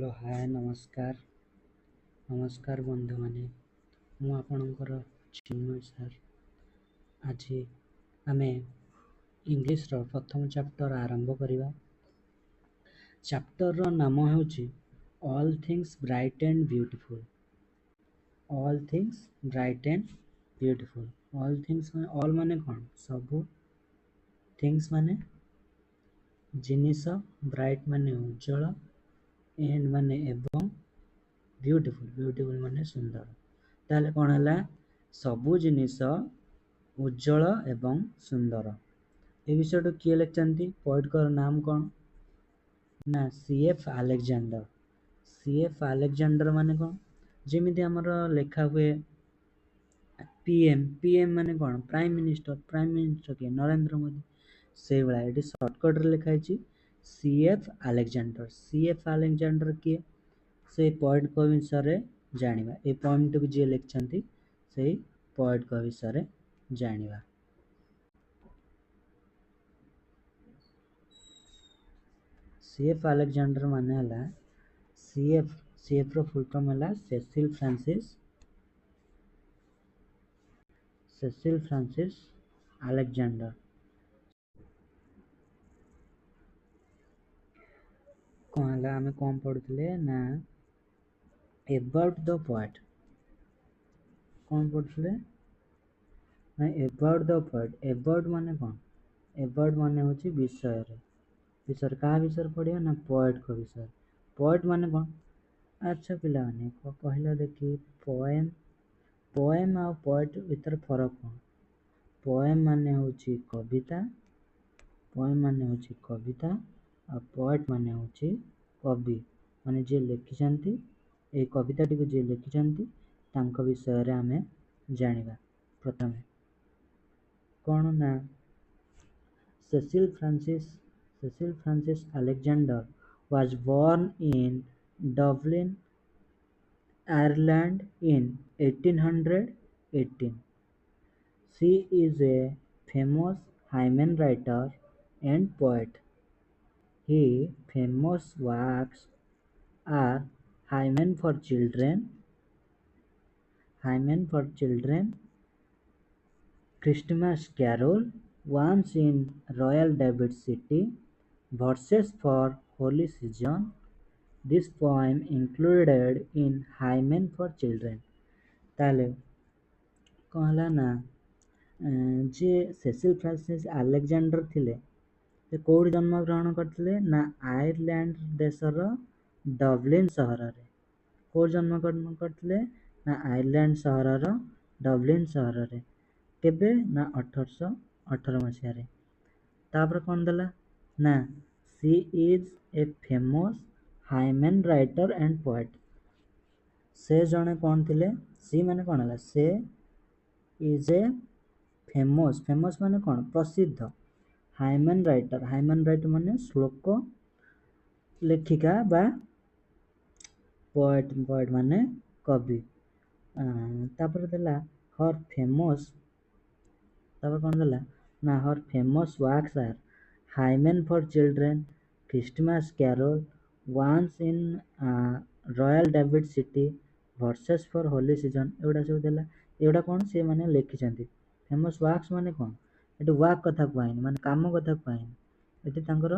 Hello hi नमस्कार बंधु माने मु आपणकर चिन्मय सर। आज आम इंग्लिश रो प्रथम चैप्टर आरंभ करिबा। चैप्टर रो नाम होची all things bright and beautiful. All things bright and beautiful. All things माने ऑल माने कोन सबु, थिंग्स माने जिनिस, ब्राइट माने उज्जवल, एंड माने एवं, ब्यूटीफुल माने सुंदर। ताले कौन है सबु जिनिस उज्जवल एवं सुंदर। ए विषय किए लिखिं पोएट का नाम कौन ना सीएफ अलेक्जेंडर। सीएफ अलेक्जेंडर माने कौन जमीती आमर लेखा हुए पीएम माने कौन प्राइम मिनिस्टर के नरेंद्र मोदी से भाया ये सर्टकट लिखाई सीएफ अलेक्जेंडर किए से पोएट को विषय जानिबा। ए पोएम टू जी लिखिं से पोएट को विषय जानिबा। सीएफ अलेक्जेंडर माने हला सीएफ रो फुल फॉर्म हला सेसिल फ्रांसिस अलेक्जेंडर। कौन हला हमें कौन पढ़ुले ना अबाउट द पोएट। कौन पढ़ुले ना अबाउट द पोएट। अबाउट माने कौन अबाउट माने होची विषय रे। विषय का विषय पढ़िया ना पोएट को विषय। पोएट माने कौन अच्छा पिला माने कहला देखी पोएम आ पोएट भीतर फरक कौन। पोएम माने होची कविता और पोएट माने होची कवि माने जे लिखिसंती ए कविता टी जे लिखिसंती तांको विषय रे हमें जानिबा। प्रथमे कौन ना Cecil Francis Alexander was born in Dublin, Ireland in 1818. She is a famous Hymen writer and poet. Her famous works are Hymen for Children, Christmas Carol, Once in Royal David City, Verses for Holy Season. This poem included in Hymen for Children. ताले कहला ना जे Cecil Francis Alexander थिले से code जन्म ग्रहण करथिले ना Ireland देशर डबलिन सहर रे। कोड जन्म ग्रहण करथिले ना आयरलैंड सहरर डबलिन सहर रे। केबे ना 1818 मसिया रे। तापर कोन देला ना she is a famous hymn writer and poet. से जने कौन थिले सी माने कौन हला से इज ए फेमस माने कौन प्रसिद्ध हाइमेन राइटर माने श्लोक लेखिका बा पोएट माने कवि। तापर देला हर फेमस तापर कौन देला ना her famous works are hymns for children, Christmas carol, once in royal David city, verses for holy season एवडा सब देला। एवडा कौन से माने लिखिसंती। फेमस वर्क्स माने कौन एटी वर्क कथा कहैन माने काम कथा कहैन। एटी तांकर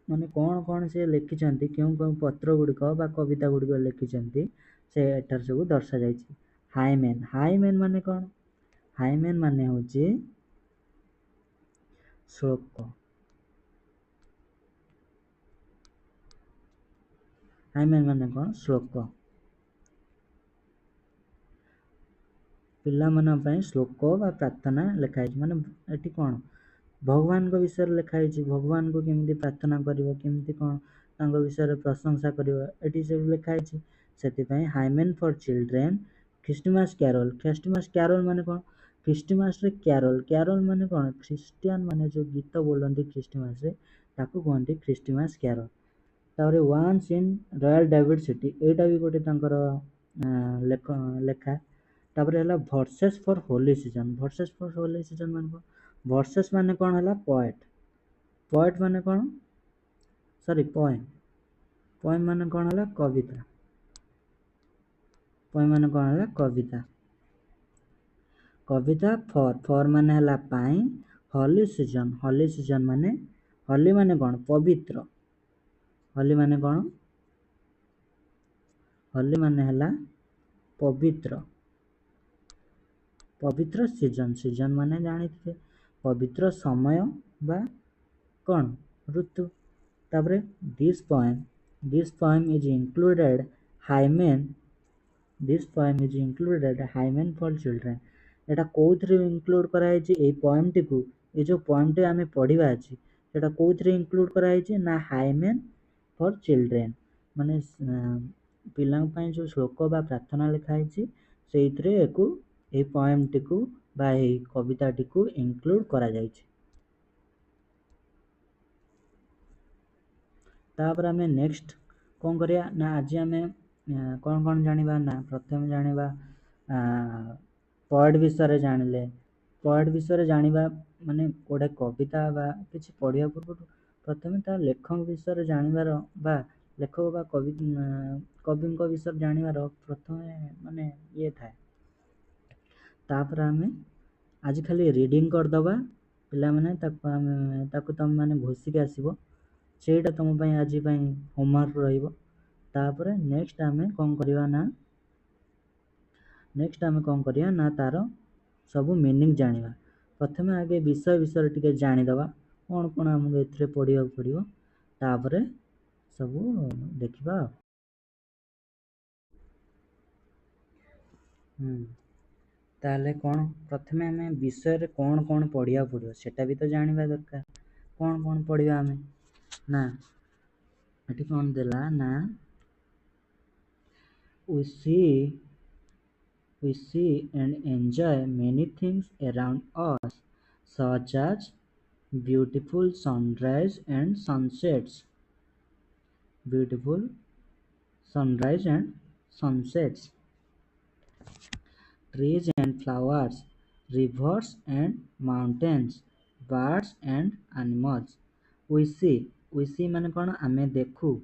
माने कौन से लिखिसंती क्यों पत्र गुड़िक बा कविता गुड़िक लिखिसंती से एटार सब दर्शा जायछि। हाइमेन माने कौन हाइमेन माने होची श्लोक। हाइमेन माने कौन श्लोक पिला मन पई श्लोक बा प्रार्थना लिखाई माने एटी कौन भगवान को विषय लिखाई भगवान को केमती प्रार्थना करिवो केमती कौन तांको विषय प्रशंसा करिवो एटी सब लिखाई। सेति पई hymns for children, Christmas carol माने कौन क्रिसमस रे कैरोल माने कौन क्रिश्चियन माने जो गीत बोलंती क्रिसमस रे ताकू कहंती क्रिसमस कैरोल। तारे once in royal David city एटा भी गोटे तांकर लेखा। तापर हला वर्सेस फॉर होली सीजन माने वर्सेस माने कौन हला पोएट माने कौन सॉरी पोएम पोएम माने कौन है? कविता। पोएम माने कौन है? कविता। कविता फॉर माने है पाई। होली सीजन माने होली माने कौन? पवित्र। होली माने कौन? होली माने है पवित्र। पवित्र सीजन माने जानी थे पवित्र समय बा कौन? ऋतु। तापरे this poem is included hymen. This poem is included hymen for children. Etah कोउथरे include कराई छि ए पोएम टिकु ए जो पोएम टे आमे पढिबा अछि सेटा कोउथरे इंक्लूड कराई छि ना हाइमेन फॉर चिल्ड्रेन माने पिलां पई जो श्लोक बा प्रार्थना लिखाई छि सेइथरे एकु ए पोएम टिकु बा ए कविता टिकु इंक्लूड करा जाई छि। तापर आमे नेक्स्ट कोन करिया ना आज आमे कोन कोन जानिबा ना प्रथम जानिबा पोएट विषय जानिले पोएट विषय जानिबा माने गोटे कविता बा किछि पढिया पूर्व प्रथमे ता लेखक विषय जानिबार बा लेखक बा कविଙ୍କ विषय जानिबार प्रथमे माने ये थाए। तापर आमे आज खाली रीडिंग कर दबा पिला माने ताकु तम माने घोषि के आसीबो सेटा तम पई आज पई होमवर्क रहिबो। तापर नेक्स्ट आमे कोन करिवा ना तार सब मीनिंग जानिबा। प्रथमे आगे विषय टिके जानि दबा कोन कोन हमके एथरे पढिया पडियो तापर सब देखिबा। ताले कोन प्रथमे आमे विषय रे कोन कोन पढिया पडियो सेटा भी तो जानिबा दरकार। कोन कोन पढिबा आमे ना एठी कोन देला ना we see and enjoy many things around us such as beautiful sunrise and sunsets. Beautiful sunrise and sunsets, trees and flowers, rivers and mountains, birds and animals. We see माने कौन आमे देखू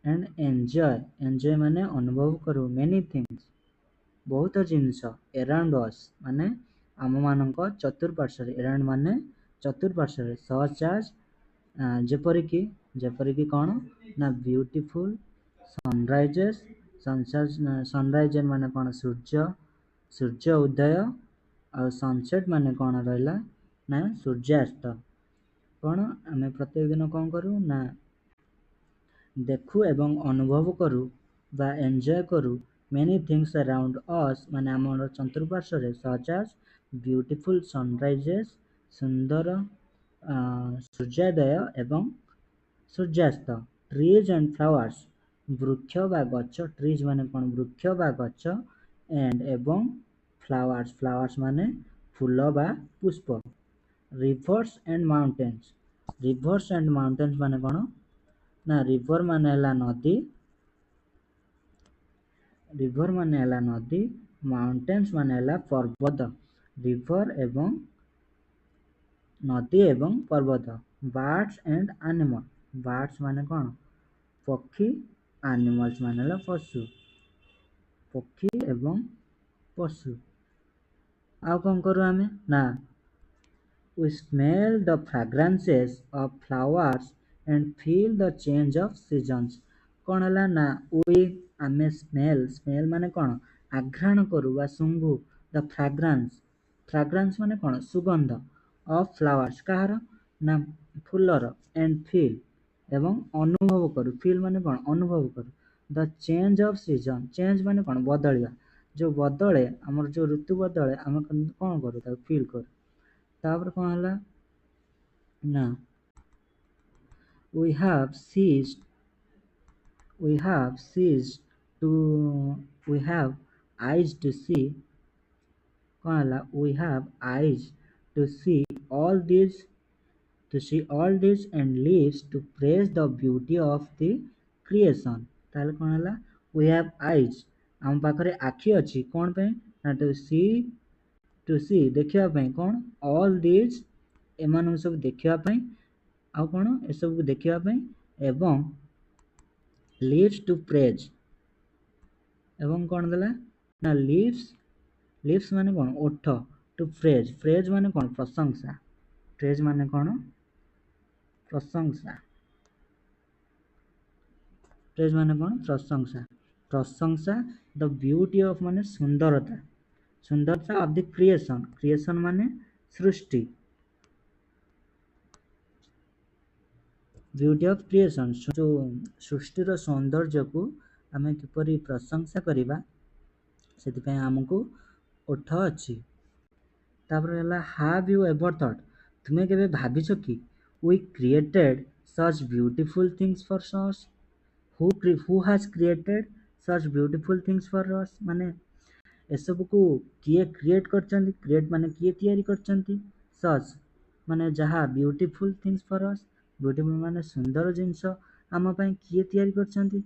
and enjoy माने अनुभव करू many things बहुत जिनस around us माने आम मानक चतुर्पार्श्व around माने चतुर्पार्श्व such as जेपरिकी कौन ना ब्यूटीफुल सनराइजेस सनराइज माने कौन सूर्य उदय और सनसेट माने कौन रहिला ना सूर्यास्त। कौन आमे प्रत्येक दिन कौन करू ना देखू एवं अनुभव करू बा एंजॉय करू मेनी थिंग्स अराउंड अस माने आमर चतुर्पार्श्व सच एज ब्यूटीफुल सनराइजेस सुंदर सूर्योदय एवं सूर्यास्त, ट्रीज एंड फ्लावर्स वृक्ष बा गछ ट्रीज माने कौन वृक्ष बा गछ एंड एवं फ्लावर्स माने फूल बा पुष्प, रिवर्स एंड माउंटेन्स माने कौन ना रिवर माने हला नदी माउंटेन्स माने हला पर्वत। रिवर एवं नदी एवं पर्वत, बर्ड्स एंड एनिमल बर्ड्स माने कौन पक्षी एनिमल्स माने हला पशु पक्षी एवं पशु। आउ कौन करू आमे ना we smell the fragrances of flowers and feel the change of seasons। कौन हला ना we आमे स्मेल माने कौन आघ्राण करू बा सुंघू द फ्राग्रांस माने कौन सुगंध ऑफ फ्लावर्स कहार ना फूलर एंड फील एवं अनुभव करू फील माने कौन अनुभव करू the change off season change माने कौन बदलिया जो बदले हमर जो ऋतु बदले आम कौन करू ताको फील करू। तापर कौन हला ना we have ceased to we have eyes to see कौन हला we have eyes to see all this and lives to praise the beauty of the creation। ताले कौन हला we have eyes हम पाखरे आखि अछि कौन पे ना to see देखिया पे कौन all these एमान सब देखिया पे आ कौन ए सब देखिया पे एवं ଲିଭ୍ସ ଟୁ ପ୍ରେଜ୍ ଏବଂ କ'ଣ ଦେଲା ନା ଲିଭ୍ସ ମାନେ କ'ଣ ଓଠ ଟୁ ପ୍ରେଜ୍ ମାନେ କ'ଣ ପ୍ରଶଂସା ପ୍ରେଜ୍ ମାନେ କ'ଣ ପ୍ରଶଂସା ପ୍ରେଜ୍ ମାନେ କ'ଣ ପ୍ରଶଂସା ଦ ବ୍ୟୁଟି ଅଫ୍ ମାନେ ସୁନ୍ଦରତା ଅଫ୍ ଦି କ୍ରିଏସନ୍ ମାନେ ସୃଷ୍ଟି ବ୍ୟୁଟି ଅଫ୍ କ୍ରିଏସନ୍ ଯେଉଁ ସୃଷ୍ଟିର ସୌନ୍ଦର୍ଯ୍ୟକୁ ଆମେ କିପରି ପ୍ରଶଂସା କରିବା ସେଥିପାଇଁ ଆମକୁ ଓଠ ଅଛି। ତାପରେ ହେଲା ହାଭ୍ ୟୁ ଏଭର୍ ଥଟ୍ ତୁମେ କେବେ ଭାବିଛ କି we created such beautiful things for us who has created such beautiful things for us ମାନେ ଏସବୁକୁ କିଏ କ୍ରିଏଟ୍ କରିଛନ୍ତି କ୍ରିଏଟ୍ ମାନେ କିଏ ତିଆରି କରିଛନ୍ତି ସଚ୍ ମାନେ ଯାହା ବ୍ୟୁଟିଫୁଲ୍ ଥିଙ୍ଗସ୍ ଫର୍ ଅସ୍ ବ୍ୟୁଟିଫୁଲ୍ ମାନେ ସୁନ୍ଦର ଜିନିଷ ଆମ ପାଇଁ କିଏ ତିଆରି କରିଛନ୍ତି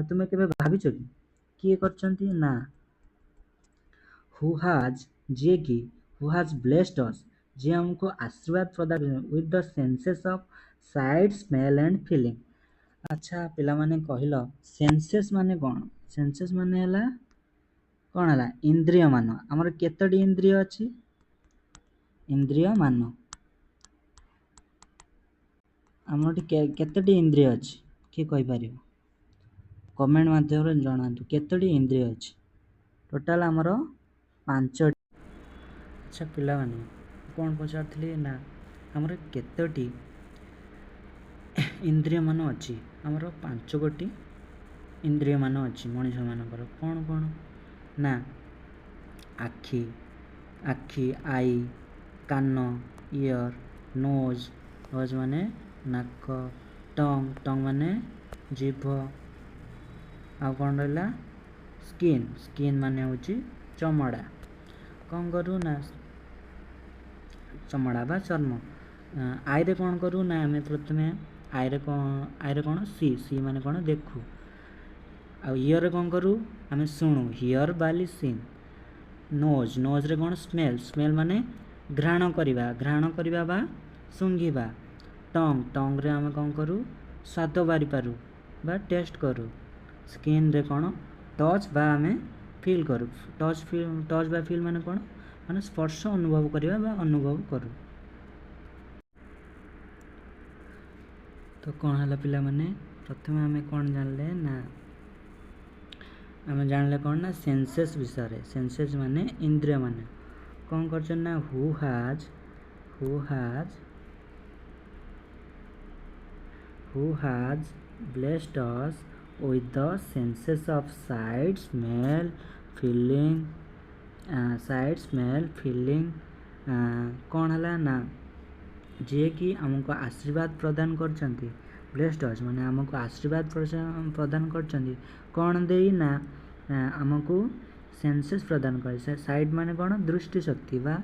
ତୁମେ କେବେ ଭାବିଛ କି କିଏ କରିଛନ୍ତି ନା who has blessed us ଯିଏ ଆମକୁ ଆଶୀର୍ବାଦ ପ୍ରଦାନ with the senses of sight smell and feeling। ଆଚ୍ଛା ପିଲାମାନେ କହିଲ ସେନ୍ସେସ୍ ମାନେ କ'ଣ ସେନ୍ସେସ୍ ମାନେ ହେଲା କ'ଣ ହେଲା ଇନ୍ଦ୍ରିୟ ମାନ ଆମର କେତୋଟି ଇନ୍ଦ୍ରିୟ ଅଛି ଇନ୍ଦ୍ରିୟ ମାନ ଆମର କେତୋଟି ଇନ୍ଦ୍ରିୟ ଅଛି କିଏ କହିପାରିବ କମେଣ୍ଟ ମାଧ୍ୟମରେ ଜଣାନ୍ତୁ କେତୋଟି ଇନ୍ଦ୍ରିୟ ଅଛି ଟୋଟାଲ ଆମର 5ଟି। ଆଚ୍ଛା ପିଲାମାନେ କ'ଣ ପଚାରୁଥିଲି ନା ଆମର କେତୋଟି ଇନ୍ଦ୍ରିୟ ମାନ ଅଛି ଆମର 5ଗୋଟି ଇନ୍ଦ୍ରିୟ ମାନ ଅଛି ମଣିଷମାନଙ୍କର କ'ଣ କ'ଣ ନା ଆଖି ଆଇ କାନ ଇୟର ନୋଜ୍ ମାନେ ନାକ ଟଙ୍ଗ ମାନେ ଜିଭ ଆଉ କ'ଣ ରହିଲା ସ୍କିନ୍ ମାନେ ହେଉଛି ଚମଡ଼ା କ'ଣ କରୁ ନା ଚମଡ଼ା ବା ଚର୍ମ ଆଇରେ କ'ଣ କରୁ ନା ଆମେ ପ୍ରଥମେ ଆଇରେ କ'ଣ ସି ମାନେ କ'ଣ ଦେଖୁ ଆଉ ଇୟରରେ କ'ଣ କରୁ ଆମେ ଶୁଣୁ ହିୟର ବା ଲିସିନ୍ ନୋଜ୍ରେ କ'ଣ ସ୍ମେଲ୍ ମାନେ ଘ୍ରାଣ କରିବା ବା ଶୁଙ୍ଘିବା ଟଙ୍ଗରେ ଆମେ କ'ଣ କରୁ ସ୍ୱାଦ ବାରିପାରୁ ବା ଟେଷ୍ଟ କରୁ ସ୍କିନ୍ରେ କ'ଣ ଟଚ୍ ବା ଆମେ ଫିଲ୍ କରୁ ଟଚ୍ ବା ଫିଲ୍ ମାନେ କ'ଣ ମାନେ ସ୍ପର୍ଶ ଅନୁଭବ କରିବା ବା ଅନୁଭବ କରୁ। ତ କ'ଣ ହେଲା ପିଲାମାନେ ପ୍ରଥମେ ଆମେ କ'ଣ ଜାଣିଲେ ନା ଆମେ ଜାଣିଲେ କ'ଣ ନା ସେନ୍ସେସ୍ ବିଷୟରେ ସେନ୍ସେସ୍ ମାନେ ଇନ୍ଦ୍ରିୟ ମାନେ କ'ଣ କରୁଛନ୍ତି ନା who has blessed us with the senses of sight smell feeling କ'ଣ ହେଲା ନା ଯିଏକି ଆମକୁ ଆଶୀର୍ବାଦ ପ୍ରଦାନ କରିଛନ୍ତି ବ୍ଲେସ୍ଡ ଅସ୍ ମାନେ ଆମକୁ ଆଶୀର୍ବାଦ ପ୍ରଦାନ କରିଛନ୍ତି କ'ଣ ଦେଇ ନା ଆମକୁ ସେନ୍ସେସ୍ ପ୍ରଦାନ କରି ସାଇଟ୍ ମାନେ କ'ଣ ଦୃଷ୍ଟି ଶକ୍ତି ବା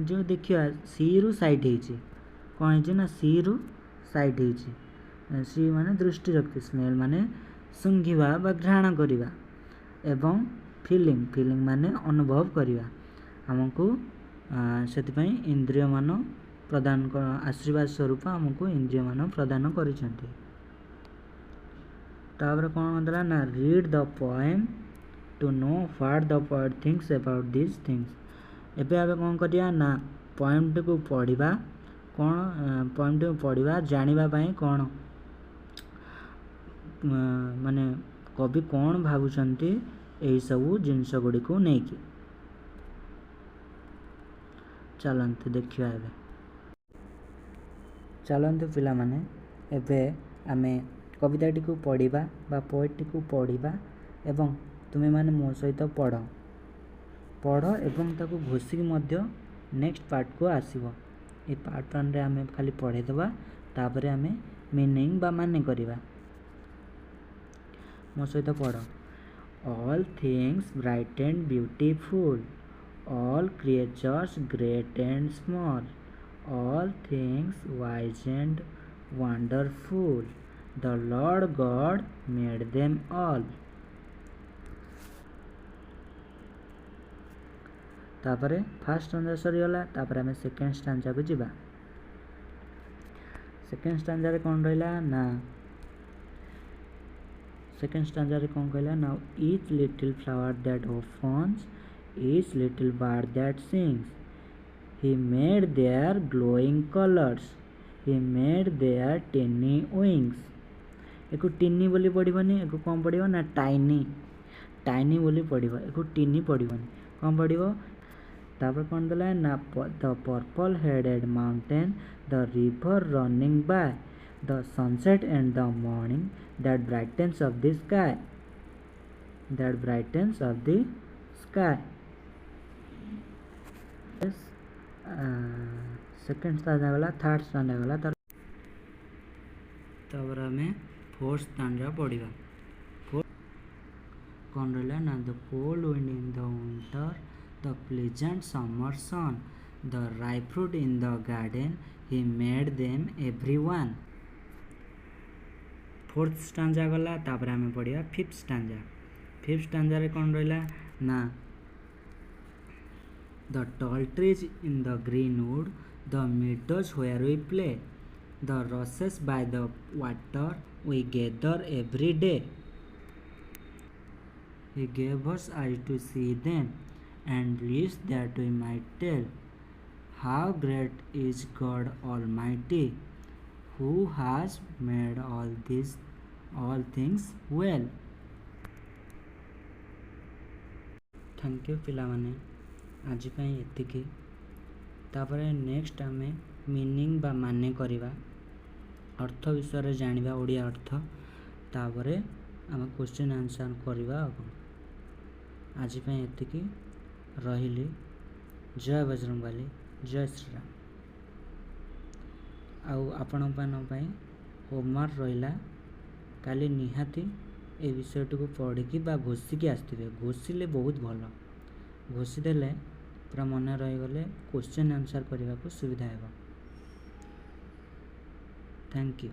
ଯେଉଁ ଦେଖିବା ସିରୁ ସାଇଟ୍ ହେଇଛି କ'ଣ ହେଇଛି ନା ସିରୁ ସାଇଟ୍ ହେଇଛି ସି ମାନେ ଦୃଷ୍ଟି ଶକ୍ତି ସ୍ମେଲ୍ ମାନେ ଶୁଙ୍ଘିବା ବା ଘ୍ରାଣ କରିବା ଏବଂ ଫିଲିଂ ମାନେ ଅନୁଭବ କରିବା ଆମକୁ ସେଥିପାଇଁ ଇନ୍ଦ୍ରିୟ ମାନ ପ୍ରଦାନ ଆଶୀର୍ବାଦ ସ୍ୱରୂପ ଆମକୁ ଇନ୍ଦ୍ରିୟ ମାନ ପ୍ରଦାନ କରିଛନ୍ତି। ତାପରେ କ'ଣ ଦେଲା ନା read the poem to know what the poet thinks about this things ଏବେ ଆମେ କ'ଣ କରିବା ନା ପୋଏମ୍ଟିକୁ ପଢ଼ିବା ଜାଣିବା ପାଇଁ କ'ଣ ମାନେ କବି କ'ଣ ଭାବୁଛନ୍ତି ଏହିସବୁ ଜିନିଷ ଗୁଡ଼ିକୁ ନେଇକି ଚାଲନ୍ତୁ ଦେଖିବା ଏବେ ଚାଲନ୍ତୁ ପିଲାମାନେ ଏବେ ଆମେ କବିତାଟିକୁ ପଢ଼ିବା ବା ପୋଏଟ୍ଟିକୁ ପଢ଼ିବା ଏବଂ ତୁମେମାନେ ମୋ ସହିତ ପଢ଼ ଏବଂ ତାକୁ ଘୋଷିକି ମଧ୍ୟ ନେକ୍ସଟ ପାର୍ଟକୁ ଆସିବ ଏ ପାର୍ଟ 1ରେ ଆମେ ଖାଲି ପଢ଼େଇଦେବା ତାପରେ ଆମେ ମିନିଂ ବା ମାନେ କରିବା ମୋ ସହିତ ପଢ଼ all things bright and beautiful all creatures great and small all things wise and wonderful the Lord God made them all तापरे फर्स्ट स्टांजा सरीगला तापरे आमे सेकेंड स्टांजा को जिबा सेकेंड स्टांजा रे कोन रहला ना सेकेंड स्टांजा रे कौन कहला now each little flower that opens each little bird that sings he made their glowing colors he made their tiny wings एको टिनी बोली पड़िबनी एको कौन पड़िबो ना टाइनी टाइनी बोली पड़िबो एको टिनी पड़िबनी कौन पड़िबो तापर कौन देला ना the purple headed mountain the river running by the sunset and the morning that brightens of the sky that brightens of the sky yes second stanza गला थर्ड stanza गला तब हमें फोर्थ stanza पढ़िबा कौन रहला ना the cold wind in the winter the pleasant summer sun the ripe fruit in the garden he made them everyone fourth stanza गला तापर हमें पढ़िया फिफ्थ स्टांजा रे कौन रहला ना the tall trees in the green would the meadows where we play the roses by the water we gather every day he gave us eyes to see them and lips that we might tell how great is God Almighty who has made all things well thank you पिला माने आज पई एतिकी तापरे next आमे meaning बा माने करिवा अर्थ विषय जानिबा ओडिया अर्थ तापरे आमे क्वेश्चन आंसर करिवा आज पई एतिकी रहिली जय बजरंगबली जय श्री राम आउ आपण पाई होमवर्क रहिला काली निहाती ए विषयटी को पढ़ी बा घोषिकी आसते घोषिले बहुत भल घोषिदेले पूरा मन रहीगले क्वेश्चन आंसर करने को सुविधा है थैंक यू।